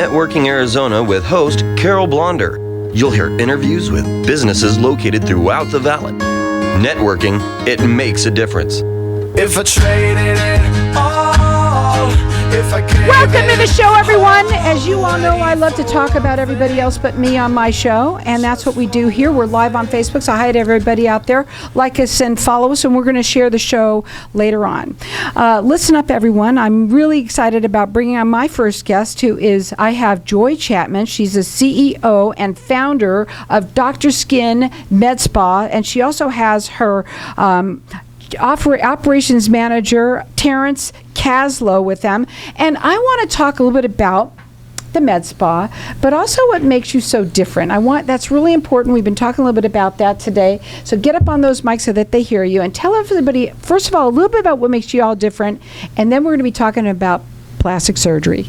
Networking Arizona with host Carol Blonder. You'll hear interviews with businesses located throughout the valley. Networking, it makes a difference. If I traded it all, if I gave Welcome to the show, everyone. As you all know, I love to talk about everybody else but me on my show, and that's what we do here. We're live on Facebook, so hi to everybody out there. Like us and follow us, and we're going to share the show later on. Listen up, everyone. I'm really excited about bringing on my first guest, I have Joy Chapman. She's the CEO and founder of DrSkin Med Spa, and she also has her operations manager Terrence Caslow with them. And I want to talk a little bit about the med spa, but also what makes you so different. That's really important. We've been talking a little bit about that today. So get up on those mics so that they hear you and tell everybody, first of all, a little bit about what makes you all different, and then we're going to be talking about plastic surgery.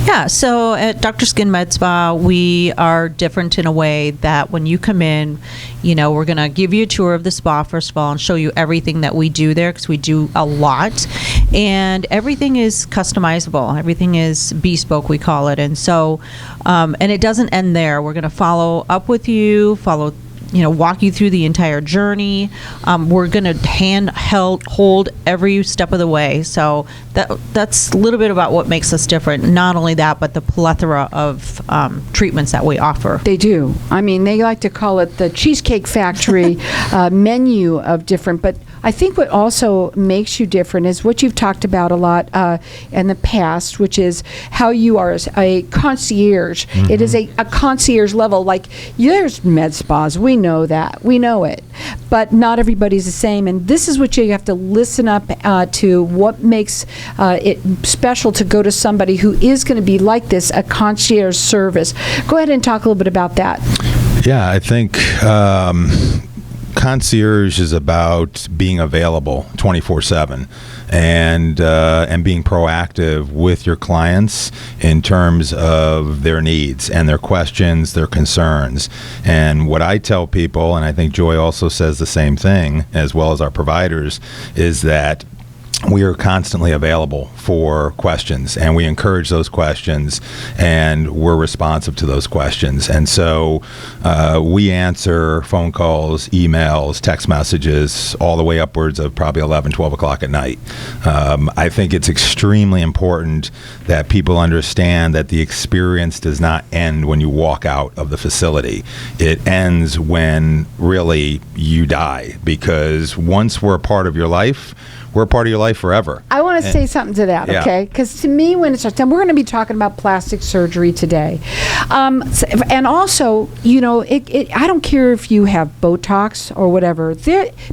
Yeah, so at DrSkin Med Spa, we are different in a way that when you come in, we're going to give you a tour of the spa, first of all, and show you everything that we do there, because we do a lot. And everything is customizable. Everything is bespoke, we call it. And so, and it doesn't end there. We're going to follow up with you, walk you through the entire journey. We're going to hold every step of the way. So that's a little bit about what makes us different. Not only that, but the plethora of treatments that we offer. They do. I mean, they like to call it the Cheesecake Factory menu of different, but I think what also makes you different is what you've talked about a lot in the past, which is how you are a concierge. Mm-hmm. It is a concierge level. Like, there's med spas. We know that. We know it. But not everybody's the same. And this is what you have to listen up to, what makes it special to go to somebody who is going to be like this, a concierge service. Go ahead and talk a little bit about that. Yeah, I think concierge is about being available 24/7 and being proactive with your clients in terms of their needs and their questions, their concerns. And what I tell people, and I think Joy also says the same thing, as well as our providers, is that we are constantly available for questions, and we encourage those questions, and we're responsive to those questions. And so we answer phone calls, emails, text messages, all the way upwards of probably 11, 12 o'clock at night. I think it's extremely important that people understand that the experience does not end when you walk out of the facility. It ends when really you die, because once we're a part of your life, we're a part of your life forever. I want to say something to that, okay? Because to me, when it's time, we're going to be talking about plastic surgery today. And also, I don't care if you have Botox or whatever.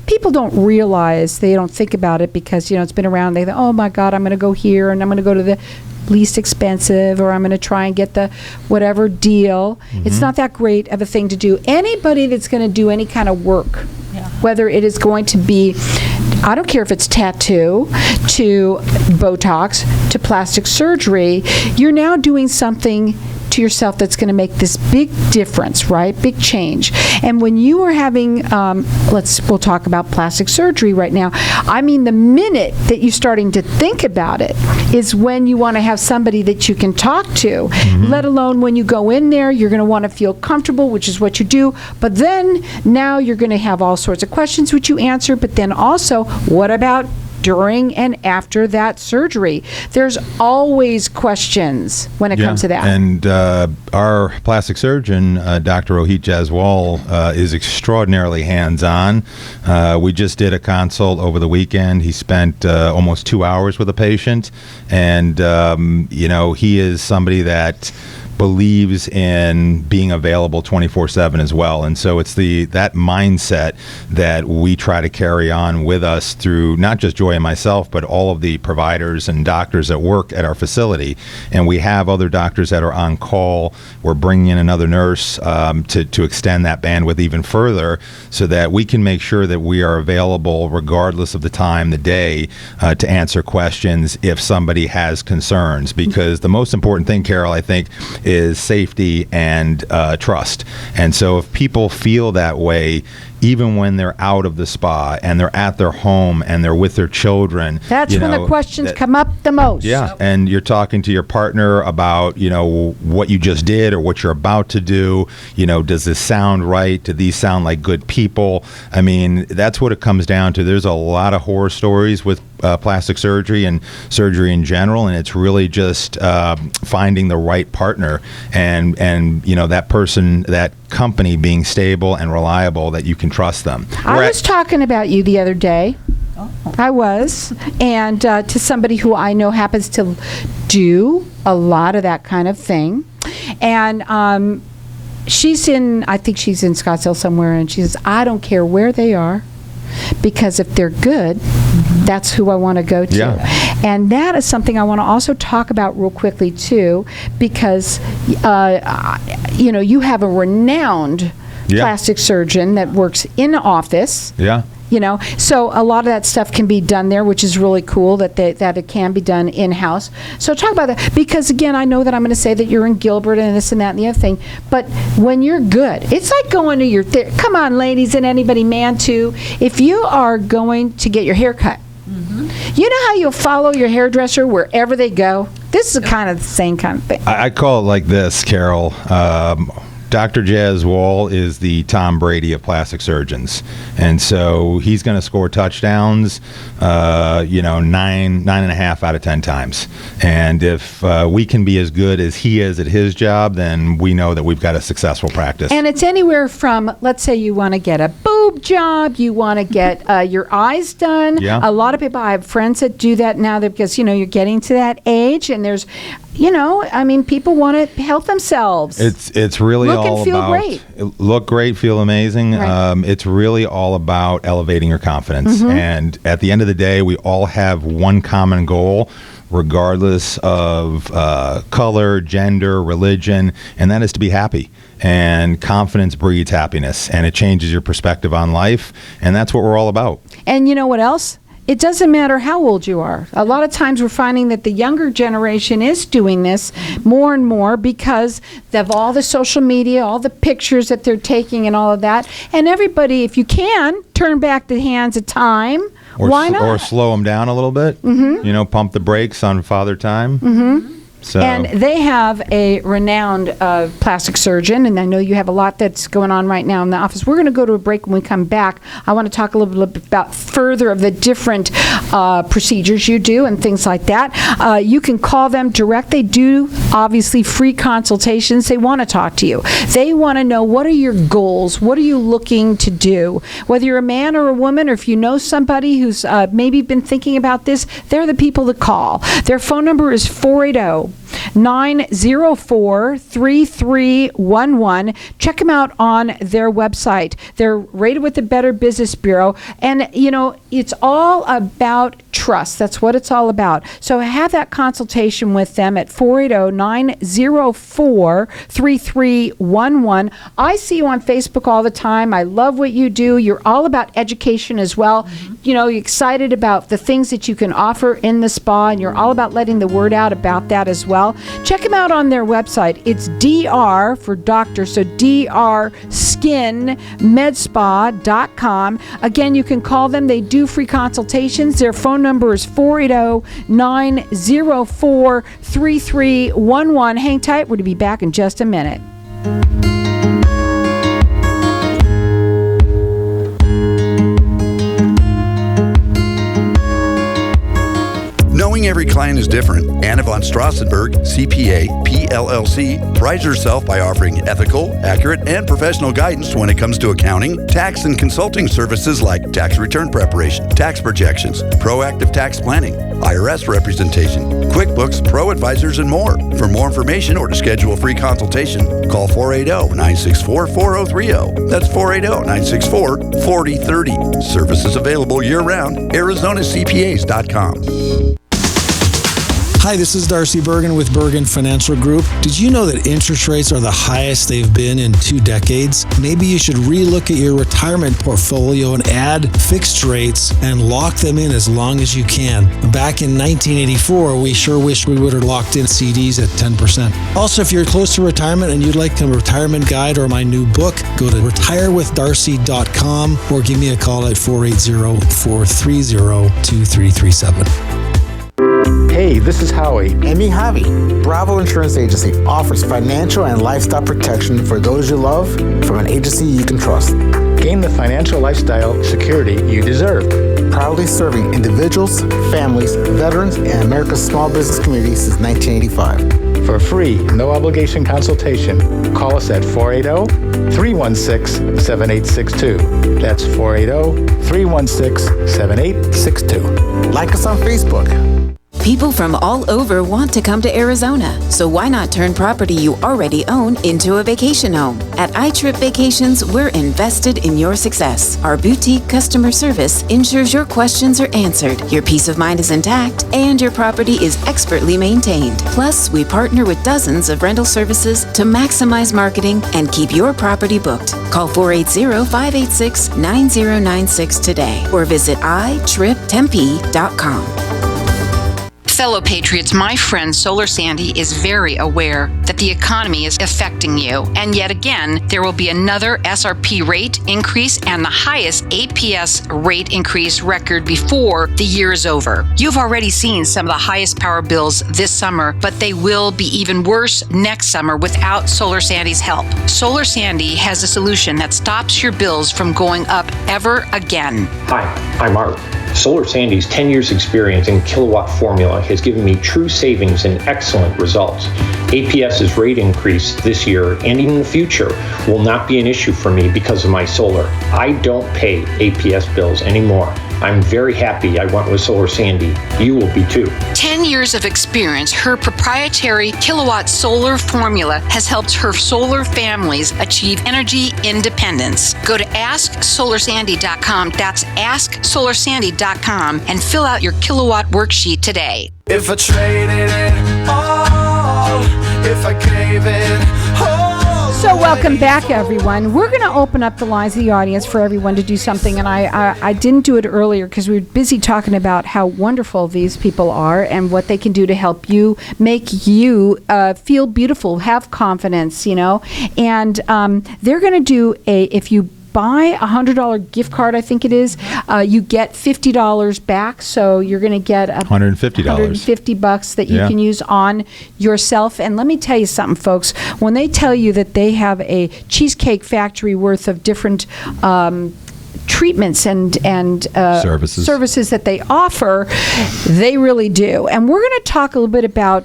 People don't realize, they don't think about it because, it's been around. They think, oh my God, I'm going to go here and I'm going to go to the least expensive, or I'm going to try and get the whatever deal. Mm-hmm. It's not that great of a thing to do. Anybody that's going to do any kind of work, whether it is going to be, I don't care if it's tattoo, to Botox, to plastic surgery, you're now doing something to yourself that's going to make this big difference, right? Big change. And when you are having, we'll talk about plastic surgery right now. I mean, the minute that you're starting to think about it is when you want to have somebody that you can talk to, let alone when you go in there, you're going to want to feel comfortable, which is what you do. But then now you're going to have all sorts of questions which you answer, but then also, what about during and after that surgery? There's always questions when it comes to that. And our plastic surgeon, Dr. Rohit Jaswal, is extraordinarily hands-on. We just did a consult over the weekend. He spent almost 2 hours with a patient, and he is somebody that believes in being available 24/7 as well. And so it's that mindset that we try to carry on with us through not just Joy and myself, but all of the providers and doctors that work at our facility. And we have other doctors that are on call. We're bringing in another nurse to extend that bandwidth even further, so that we can make sure that we are available regardless of the time, the day, to answer questions if somebody has concerns. Because the most important thing, Carol, I think, is safety and trust. And so if people feel that way, even when they're out of the spa and they're at their home and they're with their children. That's when the questions come up the most. Yeah, and you're talking to your partner about, what you just did or what you're about to do. Does this sound right? Do these sound like good people? I mean, that's what it comes down to. There's a lot of horror stories with plastic surgery and surgery in general, and it's really just finding the right partner and that person, that company being stable and reliable, that you can trust them. I was talking about you the other day. I was, and to somebody who I know happens to do a lot of that kind of thing, and I think she's in Scottsdale somewhere, and she says, I don't care where they are, because if they're good, that's who I want to go to. Yeah. And that is something I want to also talk about real quickly too, because you have a renowned plastic surgeon that works in office. Yeah. So a lot of that stuff can be done there, which is really cool that it can be done in-house. So talk about that, because again, I know that I'm going to say that you're in Gilbert and this and that and the other thing, but when you're good, it's like going to your come on, ladies, and anybody, man too, if you are going to get your hair cut, you know how you'll follow your hairdresser wherever they go? This is kind of the same kind of thing. I call it like this, Carol. Dr. Jazz Wall is the Tom Brady of plastic surgeons. And so he's going to score touchdowns, 9.5 out of 10 times. And if we can be as good as he is at his job, then we know that we've got a successful practice. And it's anywhere from, let's say you want to get a boob job, you want to get your eyes done. Yeah. A lot of people, I have friends that do that now because, you're getting to that age, and there's, people want to help themselves. It's really look all and feel about great. Look great, feel amazing. Right. It's really all about elevating your confidence. Mm-hmm. And at the end of the day, we all have one common goal, regardless of color, gender, religion, and that is to be happy. And confidence breeds happiness, and it changes your perspective on life, and that's what we're all about. And you know what else? It doesn't matter how old you are. A lot of times we're finding that the younger generation is doing this more and more because of all the social media, all the pictures that they're taking and all of that. And everybody, if you can, turn back the hands of time. Why not? Or slow them down a little bit. Mm-hmm. Pump the brakes on Father Time. Mm-hmm. So. And they have a renowned plastic surgeon, and I know you have a lot that's going on right now in the office. We're going to go to a break. When we come back, I want to talk a little bit about further of the different procedures you do and things like that. You can call them direct. They do, obviously, free consultations. They want to talk to you. They want to know, what are your goals? What are you looking to do? Whether you're a man or a woman, or if you know somebody who's maybe been thinking about this, they're the people to call. Their phone number is 480-904-3311. Check them out on their website. They're rated with the Better Business Bureau. And, it's all about trust. That's what it's all about. So have that consultation with them at 480-904-3311. I see you on Facebook all the time. I love what you do. You're all about education as well. Mm-hmm. You're excited about the things that you can offer in the spa, and you're all about letting the word out about that as well. Check them out on their website. It's DR for doctor, so DrSkinMedSpa.com. Again, you can call them. They do free consultations. Their phone number is 480-904-3311. Hang tight. We're going to be back in just a minute. Knowing every client is different, Anna von Strassenberg, CPA, PLLC, prides herself by offering ethical, accurate, and professional guidance when it comes to accounting, tax, and consulting services like tax return preparation, tax projections, proactive tax planning, IRS representation, QuickBooks, Pro Advisors, and more. For more information or to schedule a free consultation, call 480-964-4030. That's 480-964-4030. Services available year-round. ArizonaCPAs.com. Hi, this is Darcy Bergen with Bergen Financial Group. Did you know that interest rates are the highest they've been in 2 decades? Maybe you should relook at your retirement portfolio and add fixed rates and lock them in as long as you can. Back in 1984, we sure wish we would have locked in CDs at 10%. Also, if you're close to retirement and you'd like a retirement guide or my new book, go to retirewithdarcy.com or give me a call at 480-430-2337. Hey, this is Howie. And me, Javi. Bravo Insurance Agency offers financial and lifestyle protection for those you love from an agency you can trust. Gain the financial lifestyle security you deserve. Proudly serving individuals, families, veterans, and America's small business community since 1985. For a free, no-obligation consultation, call us at 480-316-7862. That's 480-316-7862. Like us on Facebook. People from all over want to come to Arizona, so why not turn property you already own into a vacation home? At iTrip Vacations, we're invested in your success. Our boutique customer service ensures your questions are answered, your peace of mind is intact, and your property is expertly maintained. Plus, we partner with dozens of rental services to maximize marketing and keep your property booked. Call 480-586-9096 today or visit itriptempe.com. Fellow Patriots, my friend Solar Sandy is very aware that the economy is affecting you. And yet again, there will be another SRP rate increase and the highest APS rate increase record before the year is over. You've already seen some of the highest power bills this summer, but they will be even worse next summer without Solar Sandy's help. Solar Sandy has a solution that stops your bills from going up ever again. Hi, I'm Art. Solar Sandy's 10 years experience in kilowatt formula has given me true savings and excellent results. APS's rate increase this year and in the future will not be an issue for me because of my solar. I don't pay APS bills anymore. I'm very happy I went with Solar Sandy. You will be too. 10 years of experience, her proprietary kilowatt solar formula has helped her solar families achieve energy independence. Go to AskSolarSandy.com. That's AskSolarSandy.com and fill out your kilowatt worksheet today. If I traded it all, if I gave it all. So welcome back, everyone. We're going to open up the lines of the audience for everyone to do something, and I didn't do it earlier because we were busy talking about how wonderful these people are and what they can do to help you, make you feel beautiful, have confidence, you know. And they're going to do if you buy a $100 gift card, I think it is, you get $50 back. So you're going to get $150 that you can use on yourself. And let me tell you something, folks. When they tell you that they have a Cheesecake Factory worth of different treatments and services that they offer, they really do. And we're going to talk a little bit about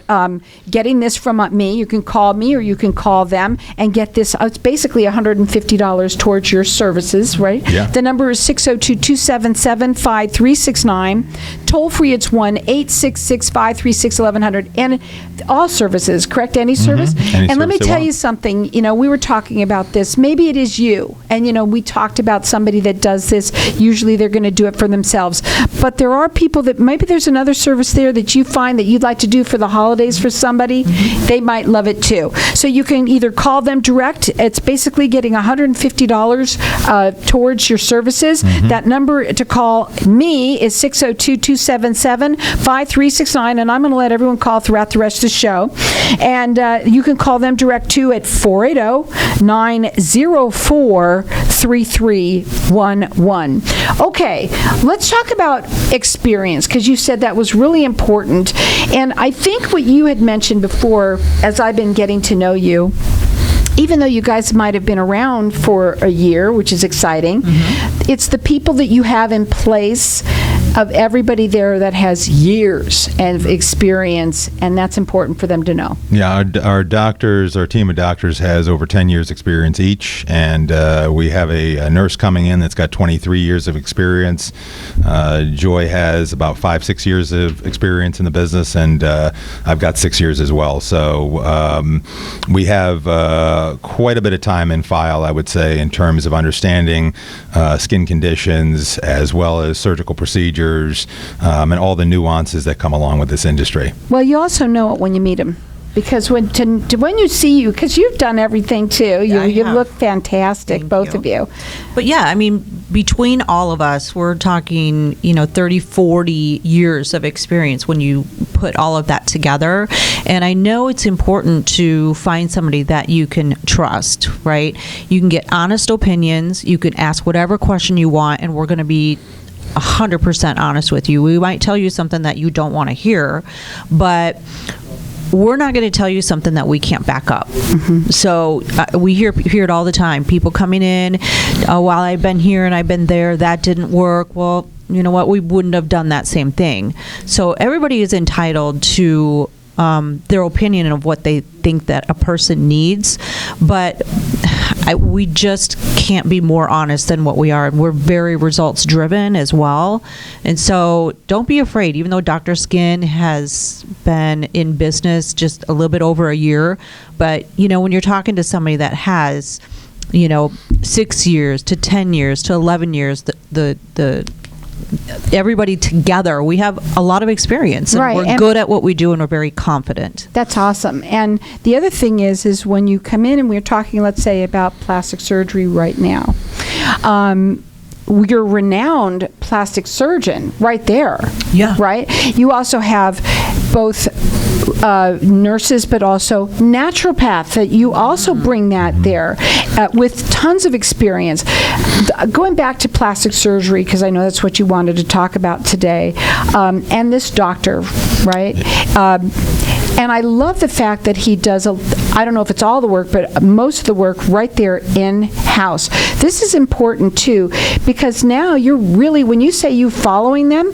getting this from me. You can call me or you can call them and get this. It's basically $150 towards your services, right? Yeah. The number is 602-277-5369. Toll free, it's 1-866-536-1100. And all services, correct? Any service? And let me tell you something. You know, we were talking about this. Maybe it is you. And, you know, we talked about somebody that does this. Usually they're going to do it for themselves. But there are people that maybe there's another service there that you find that you'd like to do for the holidays for somebody. They might love it too. So you can either call them direct. It's basically getting $150 towards your services. That number to call me is 602-277-5369. And I'm going to let everyone call throughout the rest of the show. And you can call them direct too at 480-904-3311. Okay, let's talk about experience, because you said that was really important. And I think what you had mentioned before, as I've been getting to know you, even though you guys might have been around for a year, which is exciting, it's the people that you have in place of everybody there that has years of experience, and that's important for them to know. Yeah, our doctors, our team of doctors has over 10 years experience each, and we have a nurse coming in that's got 23 years of experience. Joy has about 5-6 years of experience in the business, and I've got 6 years as well. So we have quite a bit of time in file, I would say, in terms of understanding skin conditions as well as surgical procedures procedures, and all the nuances that come along with this industry. Well, you also know it when you meet them. Because when you see you, because you've done everything too, you look fantastic, both of you. But yeah, I mean, between all of us, we're talking, 30, 40 years of experience when you put all of that together. And I know it's important to find somebody that you can trust, right? You can get honest opinions, you can ask whatever question you want, and we're going to be 100% honest with you. We might tell you something that you don't want to hear, but we're not going to tell you something that we can't back up. So we hear it all the time. People coming in, while I've been here and I've been there, that didn't work. Well, you know what? We wouldn't have done that same thing. So everybody is entitled to their opinion of what they think that a person needs, but we just can't be more honest than what we are. We're very results driven as well, and so don't be afraid. Even though DrSkin has been in business just a little bit over a year, but when you're talking to somebody that has 6 years to 10 years to 11 years, the everybody together, we have a lot of experience, and we're good at what we do, and we're very confident. That's awesome. And the other thing is when you come in and we're talking, let's say, about plastic surgery right now, you're a renowned plastic surgeon right there. Yeah. Right? You also have both nurses, but also naturopath, that you also bring that there with tons of experience. Going back to plastic surgery, because I know that's what you wanted to talk about today, and this doctor, right? And I love the fact that he does, I don't know if it's all the work, but most of the work right there in-house. This is important too, because now you're really, when you say you following them,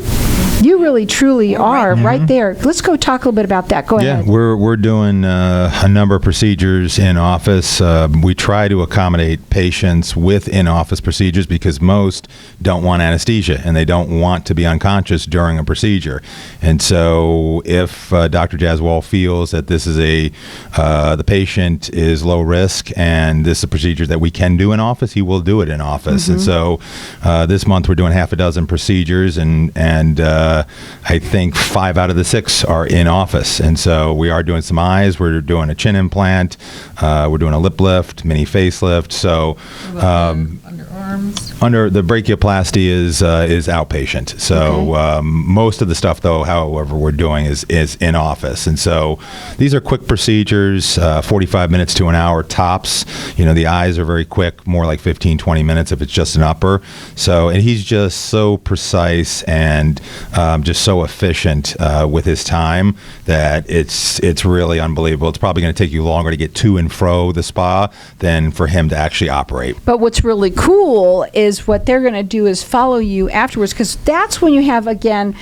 you really truly are right there. Let's go talk a little bit about that. Go ahead. Yeah, we're doing a number of procedures in office. We try to accommodate patients with in-office procedures because most don't want anesthesia and they don't want to be unconscious during a procedure. And so if Dr. Jaswal feels that this is the patient is low risk and this is a procedure that we can do in office, he will do it in office. And so this month we're doing half a dozen procedures, and I think 5 out of the 6 are in office. And so we are doing some eyes, we're doing a chin implant, we're doing a lip lift, mini facelift. So under the brachioplasty is outpatient. So most of the stuff, though, however, we're doing is in office. And so these are quick procedures, 45 minutes to an hour tops. The eyes are very quick, more like 15, 20 minutes if it's just an upper. So, and he's just so precise and just so efficient with his time that it's really unbelievable. It's probably going to take you longer to get to and fro the spa than for him to actually operate. But what's really cool is what they're going to do is follow you afterwards, because that's when you have, again,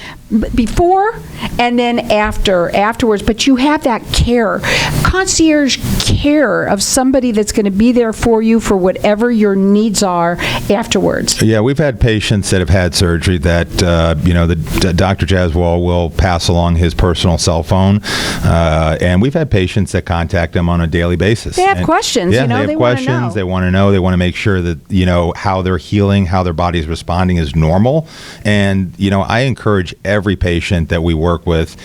before and then afterwards, but you have that care, concierge care of somebody that's going to be there for you for whatever your needs are afterwards. Yeah, we've had patients that have had surgery that Dr. Jaswal will pass along his personal cell phone, and we've had patients that contact him on a daily basis. They have questions. Yeah, they have questions. They want to know. They want to make sure that how they're healing, how their body's responding is normal. And I encourage every patient that we work with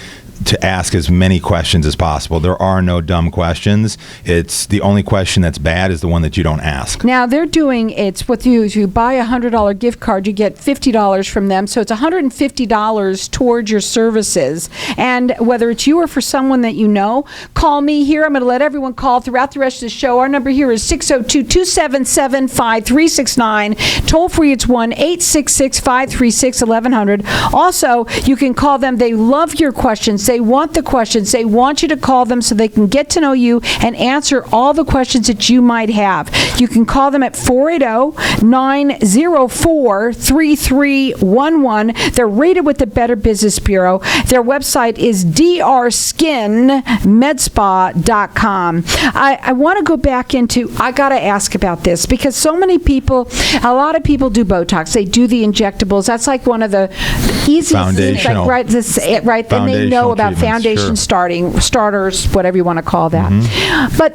to ask as many questions as possible. There are no dumb questions. It's the only question that's bad is the one that you don't ask. Now they're doing, it's with you buy a $100 gift card, you get $50 from them. So it's $150 towards your services. And whether it's you or for someone that you know, call me here. I'm going to let everyone call throughout the rest of the show. Our number here is 602-277-5369. Toll free, it's 1-866-536-1100. Also, you can call them. They love your questions. They want the questions. They want you to call them so they can get to know you and answer all the questions that you might have. You can call them at 480-904-3311. They're rated with the Better Business Bureau. Their website is DrSkinMedSpa.com. I want to go back into, I got to ask about this because so many people, a lot of people do Botox. They do the injectables. That's like one of the easiest things. Like, then they know about foundation starters, whatever you want to call that. But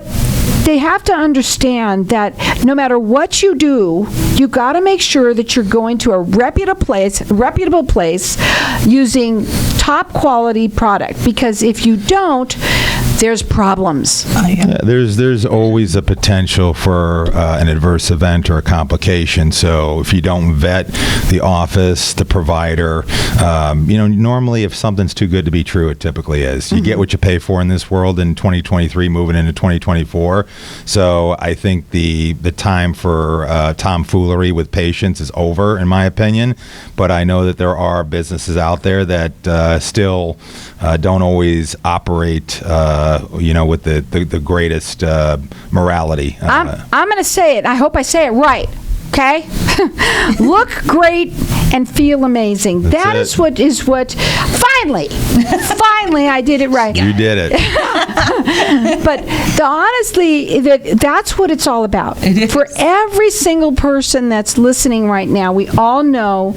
they have to understand that no matter what you do, you got to make sure that you're going to a reputable place using top quality product, because if you don't, there's problems. There's always a potential for an adverse event or a complication. So if you don't vet the office, the provider, normally if something's too good to be true, it typically is. You get what you pay for in this world in 2023, moving into 2024. So I think the time for tomfoolery with patients is over, in my opinion. But I know that there are businesses out there that still don't always operate with the greatest morality. I'm going to say it. I hope I say it right. Okay? Look great and feel amazing. That's what finally I did it right. You did it. But honestly, that's what it's all about. For every single person that's listening right now, we all know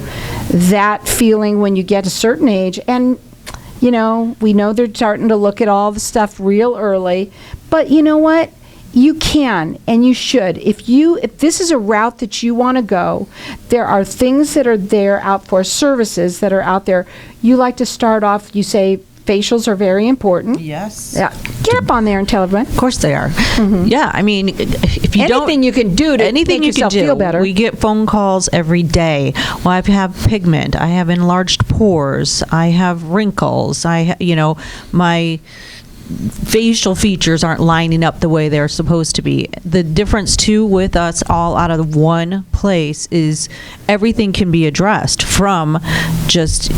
that feeling when you get a certain age, and we know they're starting to look at all the stuff real early, but you know what? You can and you should. If this is a route that you want to go, there are things that are there out for services that are out there. You like to start off, you say facials are very important. Yes. Yeah. Get up on there and tell everyone. Of course they are. Mm-hmm. Yeah, I mean, if you anything you can do to make yourself feel better. We get phone calls every day. Well, I have pigment. I have enlarged pores. I have wrinkles. My facial features aren't lining up the way they're supposed to be. The difference too with us all out of one place is everything can be addressed from just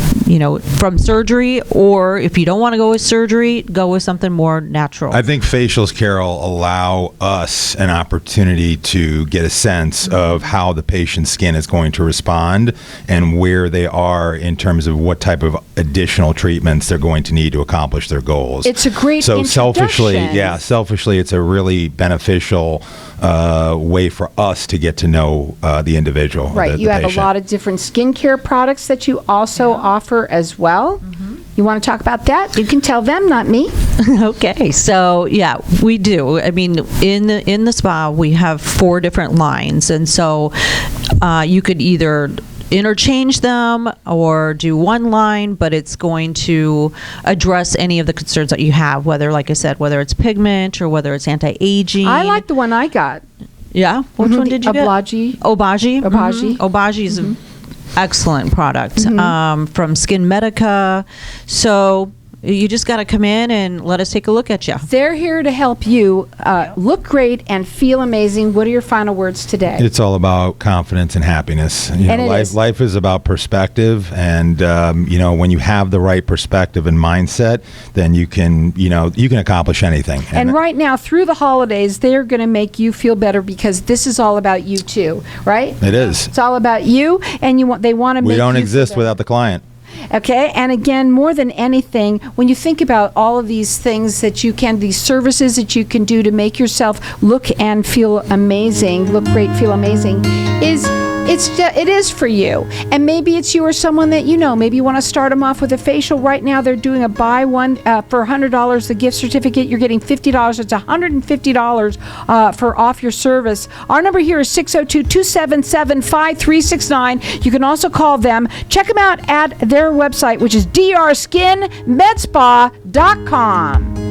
from surgery, or if you don't want to go with surgery, go with something more natural. I think facials, Carol, allow us an opportunity to get a sense of how the patient's skin is going to respond and where they are in terms of what type of additional treatments they're going to need to accomplish their goals. It's a great selfishly, it's a really beneficial way for us to get to know the individual. Right. You have patient. A lot of different skincare products that you also offer as well. Mm-hmm. You want to talk about that? You can tell them, not me. Okay. So, yeah, we do. I mean, in the spa, we have 4 different lines. And so you could either interchange them or do one line, but it's going to address any of the concerns that you have, whether it's pigment or whether it's anti-aging. I like the one I got. Yeah? Which one did you get? Obagi. Mm-hmm. Obagi is an excellent product from Skin Med Dec. So you just got to come in and let us take a look at you. They're here to help you look great and feel amazing. What are your final words today? It's all about confidence and happiness. Life is about perspective, and when you have the right perspective and mindset, then you can accomplish anything. And right now, through the holidays, they're going to make you feel better, because this is all about you too, right? It is. It's all about you, and they want to make. We don't exist without the client. Okay, and again, more than anything, when you think about all of these things these services that you can do to make yourself look and feel amazing, look great, feel amazing, it is for you. And maybe it's you or someone that you know. Maybe you want to start them off with a facial. Right now, they're doing a buy one for $100, the gift certificate. You're getting $50. It's $150 for off your service. Our number here is 602-277-5369. You can also call them. Check them out at their website, which is DrSkinMedSpa.com.